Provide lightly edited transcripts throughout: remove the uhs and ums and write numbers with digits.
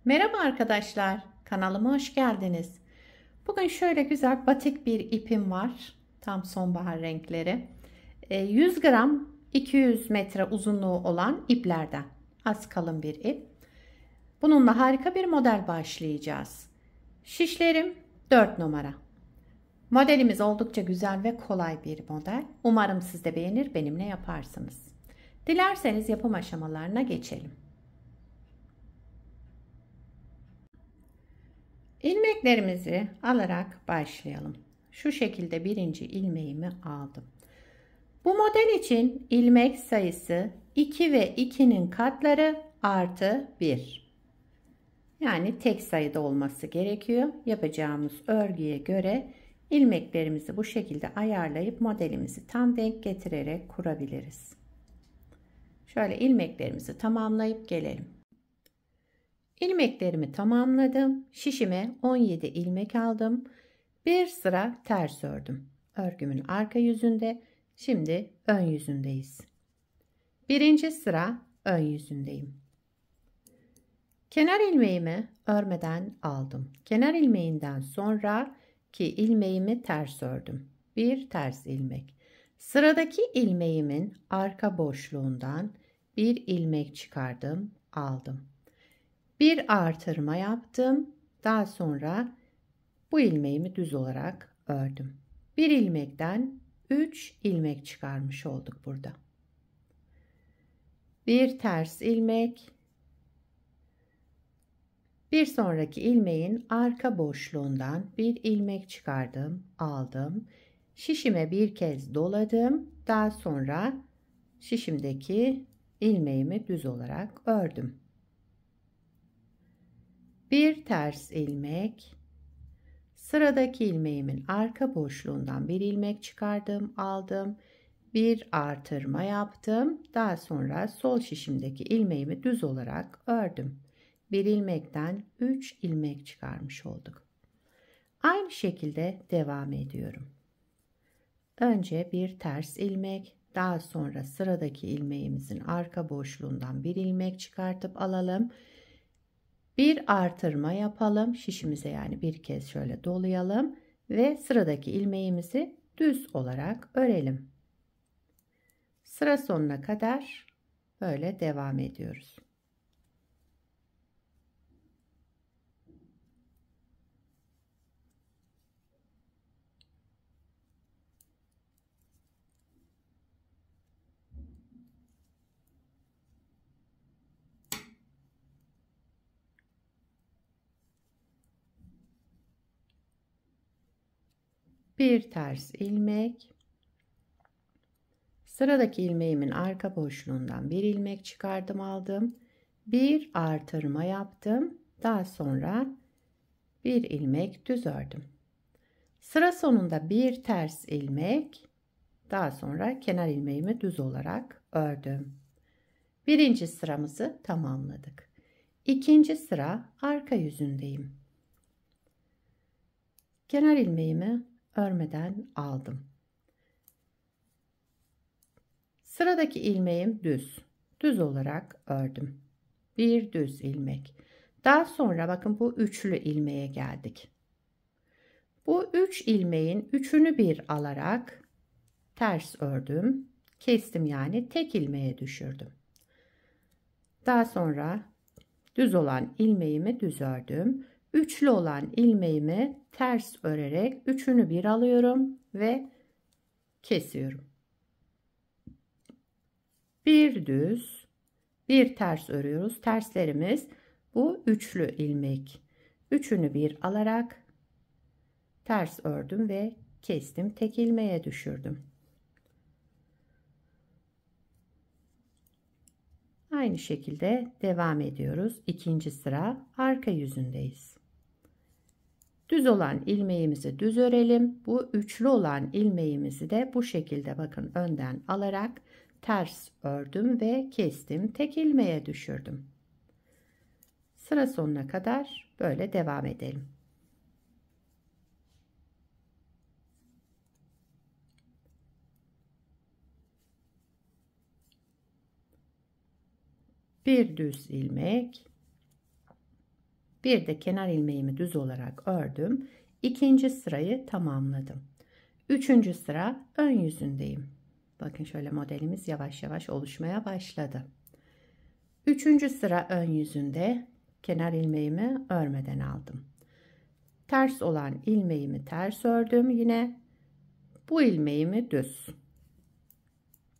Merhaba arkadaşlar, kanalıma hoş geldiniz. Bugün şöyle güzel batik bir ipim var. Tam sonbahar renkleri. 100 gram 200 metre uzunluğu olan iplerden. Az kalın bir ip. Bununla harika bir model başlayacağız. Şişlerim 4 numara. Modelimiz oldukça güzel ve kolay bir model. Umarım siz de beğenir, benimle yaparsınız. Dilerseniz yapım aşamalarına geçelim. İlmeklerimizi alarak başlayalım. Şu şekilde birinci ilmeğimi aldım. Bu model için ilmek sayısı 2 ve 2'nin katları artı 1. Yani tek sayıda olması gerekiyor. Yapacağımız örgüye göre ilmeklerimizi bu şekilde ayarlayıp modelimizi tam denk getirerek kurabiliriz. Şöyle ilmeklerimizi tamamlayıp gelelim. İlmeklerimi tamamladım. Şişime 17 ilmek aldım. Bir sıra ters ördüm. Örgümün arka yüzünde. Şimdi ön yüzündeyiz. Birinci sıra ön yüzündeyim. Kenar ilmeğimi örmeden aldım. Kenar ilmeğinden sonraki ilmeğimi ters ördüm. Bir ters ilmek. Sıradaki ilmeğimin arka boşluğundan bir ilmek çıkardım, aldım. Bir artırma yaptım. Daha sonra bu ilmeğimi düz olarak ördüm. Bir ilmekten 3 ilmek çıkarmış olduk burada. Bir ters ilmek. Bir sonraki ilmeğin arka boşluğundan bir ilmek çıkardım, aldım. Şişime bir kez doladım. Daha sonra şişimdeki ilmeğimi düz olarak ördüm. Bir ters ilmek. Sıradaki ilmeğimin arka boşluğundan bir ilmek çıkardım, aldım. Bir artırma yaptım. Daha sonra sol şişimdeki ilmeğimi düz olarak ördüm. Bir ilmekten 3 ilmek çıkarmış olduk. Aynı şekilde devam ediyorum. Önce bir ters ilmek, daha sonra sıradaki ilmeğimizin arka boşluğundan bir ilmek çıkartıp alalım. Bir artırma yapalım. Şişimize yani bir kez şöyle dolayalım ve sıradaki ilmeğimizi düz olarak örelim. Sıra sonuna kadar böyle devam ediyoruz. Bir ters ilmek, sıradaki ilmeğimin arka boşluğundan bir ilmek çıkardım, aldım. Bir artırma yaptım. Daha sonra bir ilmek düz ördüm. Sıra sonunda bir ters ilmek, daha sonra kenar ilmeğimi düz olarak ördüm. Birinci sıramızı tamamladık. İkinci sıra arka yüzündeyim. Kenar ilmeğimi örmeden aldım. Sıradaki ilmeğim düz olarak ördüm. Bir düz ilmek. Daha sonra bakın bu üçlü ilmeğe geldik. Bu 3 ilmeğin üçünü bir alarak ters ördüm. Kestim, yani tek ilmeğe düşürdüm. Daha sonra düz olan ilmeğimi düz ördüm. Üçlü olan ilmeğimi ters örerek üçünü bir alıyorum ve kesiyorum. Bir düz, bir ters örüyoruz. Terslerimiz bu üçlü ilmek. Üçünü bir alarak ters ördüm ve kestim. Tek ilmeğe düşürdüm. Aynı şekilde devam ediyoruz. İkinci sıra arka yüzündeyiz. Düz olan ilmeğimizi düz örelim. Bu üçlü olan ilmeğimizi de bu şekilde bakın önden alarak ters ördüm ve kestim. Tek ilmeğe düşürdüm. Sıra sonuna kadar böyle devam edelim. Bir düz ilmek, Bir de kenar ilmeğimi düz olarak ördüm. İkinci sırayı tamamladım. Üçüncü sıra ön yüzündeyim. Bakın şöyle modelimiz yavaş yavaş oluşmaya başladı. Üçüncü sıra ön yüzünde kenar ilmeğimi örmeden aldım. Ters olan ilmeğimi ters ördüm yine. Bu ilmeğimi düz.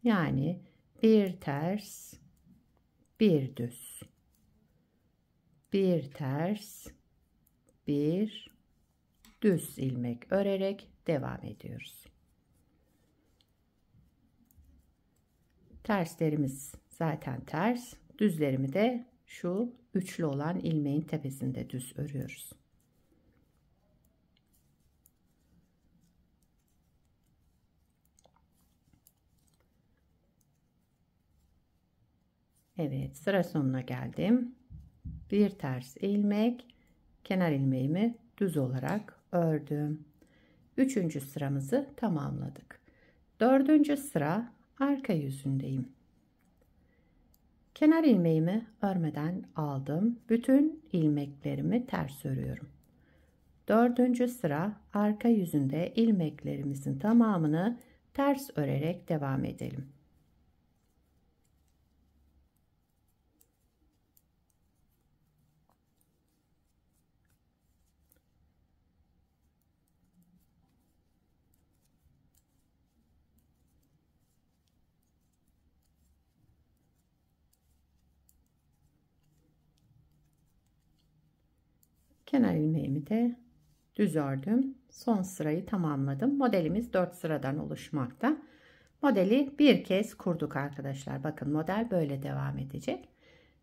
Yani bir ters, bir düz. Bir ters, bir düz ilmek örerek devam ediyoruz. Terslerimiz zaten ters. Düzlerimi de şu üçlü olan ilmeğin tepesinde düz örüyoruz. Evet, sıra sonuna geldim. Bir ters ilmek, kenar ilmeğimi düz olarak ördüm. Üçüncü sıramızı tamamladık. Dördüncü sıra arka yüzündeyim. Kenar ilmeğimi örmeden aldım. Bütün ilmeklerimi ters örüyorum. Dördüncü sıra arka yüzünde ilmeklerimizin tamamını ters örerek devam edelim. Kenar ilmeğimi de düz ördüm. Son sırayı tamamladım. Modelimiz 4 sıradan oluşmakta. Modeli bir kez kurduk arkadaşlar. Bakın model böyle devam edecek.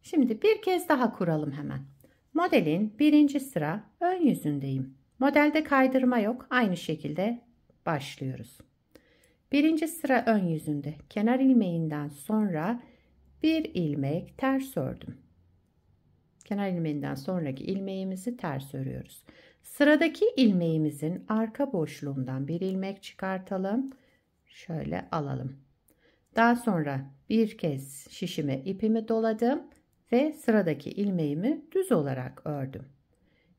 Şimdi bir kez daha kuralım hemen. Modelin birinci sıra ön yüzündeyim. Modelde kaydırma yok. Aynı şekilde başlıyoruz. Birinci sıra ön yüzünde kenar ilmeğinden sonra bir ilmek ters ördüm. Kenar ilmeğinden sonraki ilmeğimizi ters örüyoruz. Sıradaki ilmeğimizin arka boşluğundan bir ilmek çıkartalım. Şöyle alalım. Daha sonra bir kez şişime ipimi doladım ve sıradaki ilmeğimi düz olarak ördüm.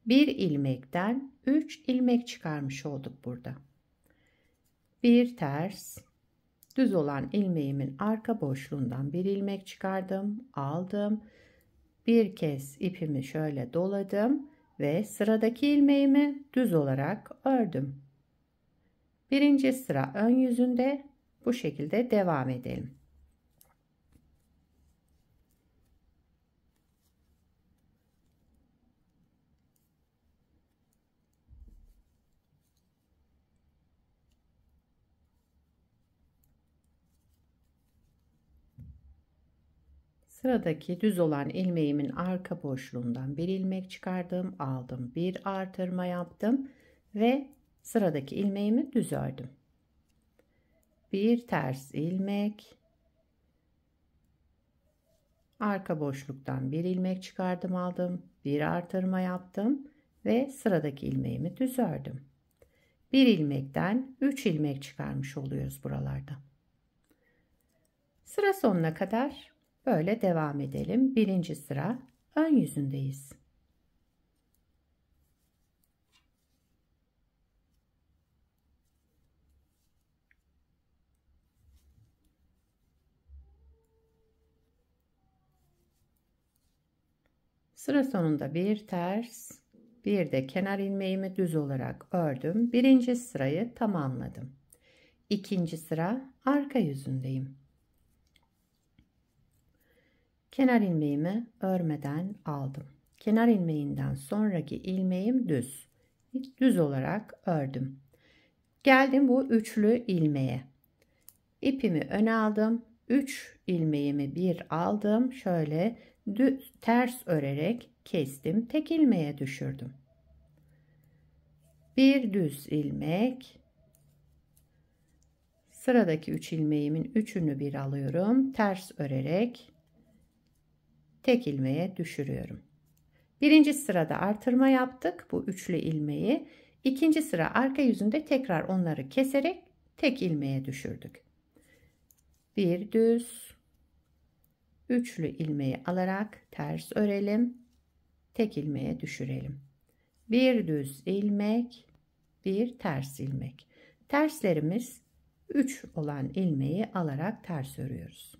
Bir ilmekten 3 ilmek çıkarmış olduk burada. Bir ters, düz olan ilmeğimin arka boşluğundan bir ilmek çıkardım, aldım. Bir kez ipimi şöyle doladım ve sıradaki ilmeğimi düz olarak ördüm. Birinci sıra ön yüzünde bu şekilde devam edelim. Sıradaki düz olan ilmeğimin arka boşluğundan bir ilmek çıkardım, aldım, bir artırma yaptım ve sıradaki ilmeğimi düz ördüm. Bir ters ilmek, arka boşluktan bir ilmek çıkardım, aldım, bir artırma yaptım ve sıradaki ilmeğimi düz ördüm. Bir ilmekten 3 ilmek çıkarmış oluyoruz buralarda. Sıra sonuna kadar böyle devam edelim. Birinci sıra ön yüzündeyiz. Sıra sonunda bir ters, bir de kenar ilmeğimi düz olarak ördüm. Birinci sırayı tamamladım. İkinci sıra arka yüzündeyim. Kenar ilmeğimi örmeden aldım. Kenar ilmeğinden sonraki ilmeğim düz. Düz olarak ördüm. Geldim bu üçlü ilmeğe. İpimi öne aldım. 3 ilmeğimi bir aldım. Şöyle düz, ters örerek kestim. Tek ilmeğe düşürdüm. Bir düz ilmek. Sıradaki 3 ilmeğimin üçünü bir alıyorum. Ters örerek tek ilmeğe düşürüyorum. Birinci sırada artırma yaptık bu üçlü ilmeği. İkinci sıra arka yüzünde tekrar onları keserek tek ilmeğe düşürdük. Bir düz, üçlü ilmeği alarak ters örelim. tek ilmeğe düşürelim. Bir düz ilmek, bir ters ilmek. Terslerimiz 3 olan ilmeği alarak ters örüyoruz.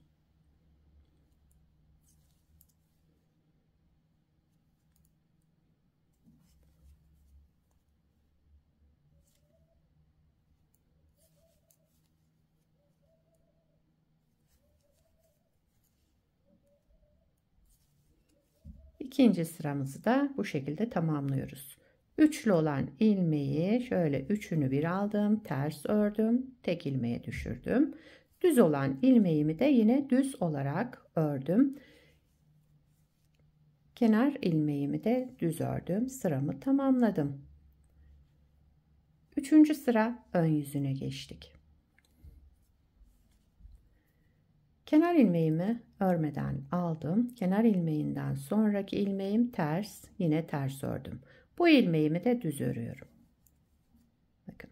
İkinci sıramızı da bu şekilde tamamlıyoruz. Üçlü olan ilmeği şöyle üçünü bir aldım, ters ördüm, tek ilmeğe düşürdüm. Düz olan ilmeğimi de yine düz olarak ördüm. Kenar ilmeğimi de düz ördüm. Sıramı tamamladım. Üçüncü sıra ön yüzüne geçtik. Kenar ilmeğimi örmeden aldım. Kenar ilmeğinden sonraki ilmeğim ters, yine ters ördüm. Bu ilmeğimi de düz örüyorum. Bakın.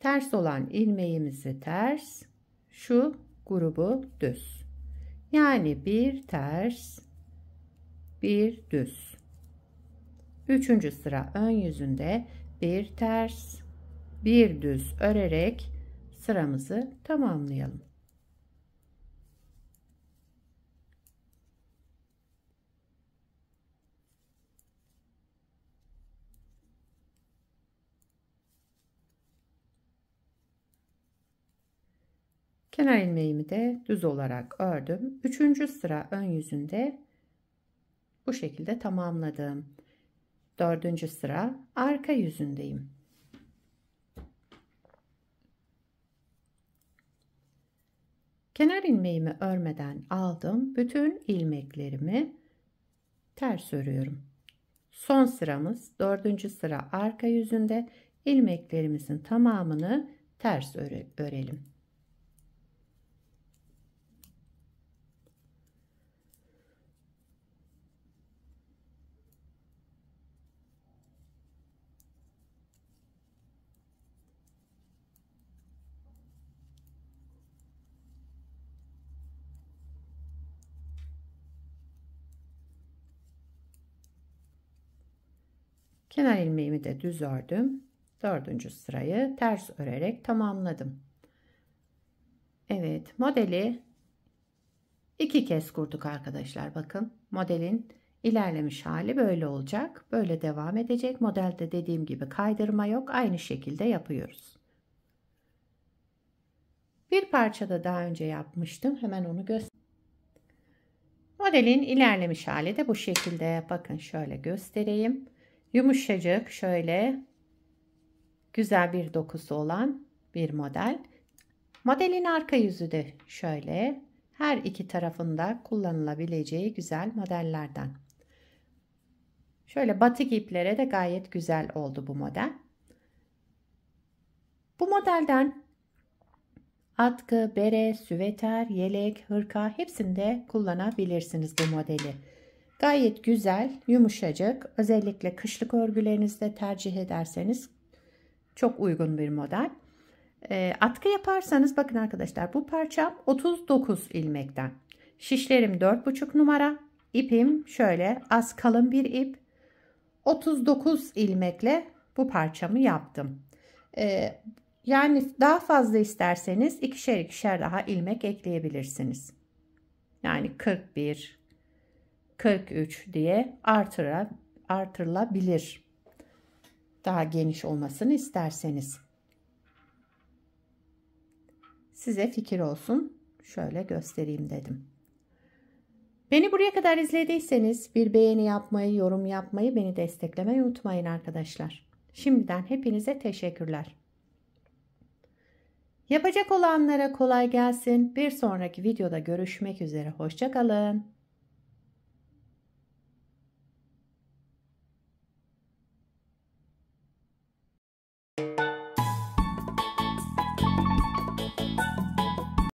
Ters olan ilmeğimizi ters, şu grubu düz. Yani bir ters, bir düz. Üçüncü sıra ön yüzünde bir ters, bir düz örerek sıramızı tamamlayalım. Kenar ilmeğimi de düz olarak ördüm. Üçüncü sıra ön yüzünde bu şekilde tamamladım. Dördüncü sıra arka yüzündeyim. Kenar ilmeğimi örmeden aldım. Bütün ilmeklerimi ters örüyorum. Son sıramız dördüncü sıra arka yüzünde. İlmeklerimizin tamamını ters örelim. Kenar ilmeğimi de düz ördüm. Dördüncü sırayı ters örerek tamamladım. Evet, modeli iki kez kurduk arkadaşlar. Bakın modelin ilerlemiş hali böyle olacak. Böyle devam edecek. Modelde dediğim gibi kaydırma yok. Aynı şekilde yapıyoruz. Bir parçada daha önce yapmıştım. Hemen onu göstereyim. Modelin ilerlemiş hali de bu şekilde. Bakın şöyle göstereyim. Yumuşacık, şöyle güzel bir dokusu olan bir model. Modelin arka yüzü de şöyle. Her iki tarafında kullanılabileceği güzel modellerden. Şöyle batik iplere de gayet güzel oldu bu model. Bu modelden atkı, bere, süveter, yelek, hırka hepsinde kullanabilirsiniz bu modeli. Gayet güzel, yumuşacık. Özellikle kışlık örgülerinizde tercih ederseniz çok uygun bir model. Atkı yaparsanız bakın arkadaşlar, bu parçam 39 ilmekten. Şişlerim 4,5 numara. İpim şöyle az kalın bir ip. 39 ilmekle bu parçamı yaptım. Yani daha fazla isterseniz ikişer ikişer daha ilmek ekleyebilirsiniz. Yani 41, 43 diye artırılabilir. Daha geniş olmasını isterseniz. Size fikir olsun. Şöyle göstereyim dedim. Beni buraya kadar izlediyseniz bir beğeni yapmayı, yorum yapmayı, beni desteklemeyi unutmayın arkadaşlar. Şimdiden hepinize teşekkürler. Yapacak olanlara kolay gelsin. Bir sonraki videoda görüşmek üzere. Hoşça kalın.